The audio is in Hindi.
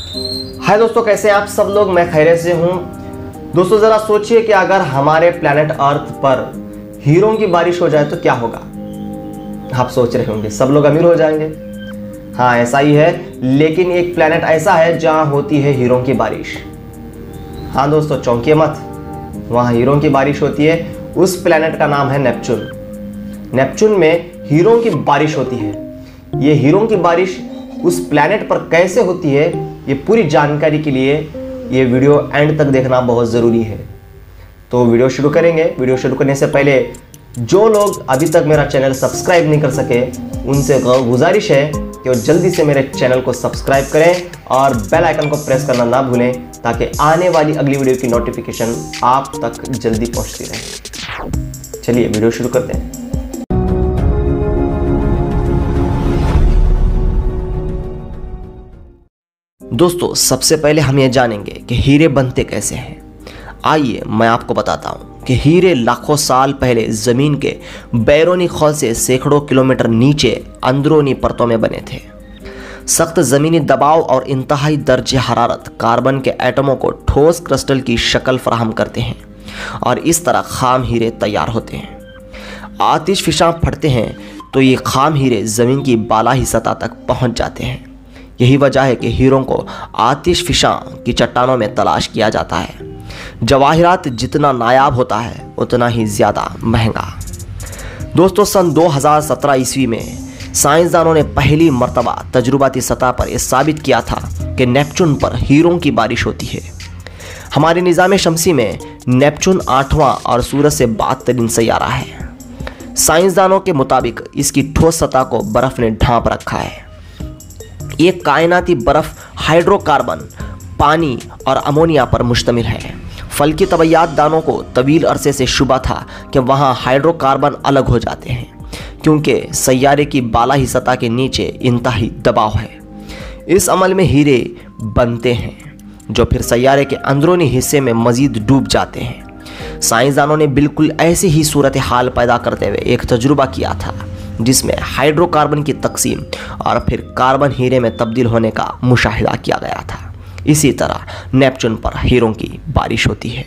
हाय दोस्तों, कैसे हैं आप सब लोग। मैं खैरियत से हूं। दोस्तों जरा सोचिए कि अगर हमारे प्लेनेट अर्थ पर हीरों की बारिश हो जाए तो क्या होगा। आप सोच रहे होंगे सब लोग अमीर हो जाएंगे। हाँ ऐसा ही है, लेकिन एक प्लेनेट ऐसा है जहां होती है हीरों की बारिश। हाँ दोस्तों चौंकिए मत, वहां हीरों की बारिश होती है। उस प्लेनेट का नाम है नेपच्यून। नेपच्यून में हीरों की बारिश होती है। ये हीरों की बारिश उस प्लेनेट पर कैसे होती है, ये पूरी जानकारी के लिए ये वीडियो एंड तक देखना बहुत ज़रूरी है। तो वीडियो शुरू करेंगे। वीडियो शुरू करने से पहले जो लोग अभी तक मेरा चैनल सब्सक्राइब नहीं कर सके, उनसे गुजारिश है कि वो जल्दी से मेरे चैनल को सब्सक्राइब करें और बेल आइकन को प्रेस करना ना भूलें, ताकि आने वाली अगली वीडियो की नोटिफिकेशन आप तक जल्दी पहुंचती रहे। चलिए वीडियो शुरू करते हैं। दोस्तों सबसे पहले हम ये जानेंगे कि हीरे बनते कैसे हैं। आइए मैं आपको बताता हूँ कि हीरे लाखों साल पहले ज़मीन के बैरूनी खौल से सैकड़ों किलोमीटर नीचे अंदरूनी परतों में बने थे। सख्त ज़मीनी दबाव और इंतहाई दर्जे हरारत कार्बन के एटमों को ठोस क्रिस्टल की शक्ल फराहम करते हैं और इस तरह खाम हीरे तैयार होते हैं। आतिश फिशां फटते हैं तो ये खाम हीरे ज़मीन की बालाही सतह तक पहुँच जाते हैं। यही वजह है कि हीरों को आतिश फिशां की चट्टानों में तलाश किया जाता है। जवाहिरात जितना नायाब होता है उतना ही ज़्यादा महंगा। दोस्तों सन 2017 ईस्वी में साइंसदानों ने पहली मर्तबा तजुर्बाती सतह पर यह साबित किया था कि नेपच्यून पर हीरों की बारिश होती है। हमारे निज़ाम शमसी में नेपच्यून 8वां और सूरज से 72 सैयारा है। साइंसदानों के मुताबिक इसकी ठोस सतह को बर्फ़ ने ढांप रखा है। ये कायनाती बर्फ हाइड्रोकार्बन, पानी और अमोनिया पर मुश्तमिल है। फल्की तबैयात दानों को तवील अरसे से शुबा था कि वहाँ हाइड्रोकार्बन अलग हो जाते हैं, क्योंकि सैयारे की बालाही सतह के नीचे इंतहाई दबाव है। इस अमल में हीरे बनते हैं जो फिर सैयारे के अंदरूनी हिस्से में मज़ीद डूब जाते हैं। साइंसदानों ने बिल्कुल ऐसी ही सूरत हाल पैदा करते हुए एक तजुर्बा किया था, जिसमें हाइड्रोकार्बन की तकसीम और फिर कार्बन हीरे में तब्दील होने का मुशाहिदा किया गया था। इसी तरह नेपच्यून पर हीरों की बारिश होती है।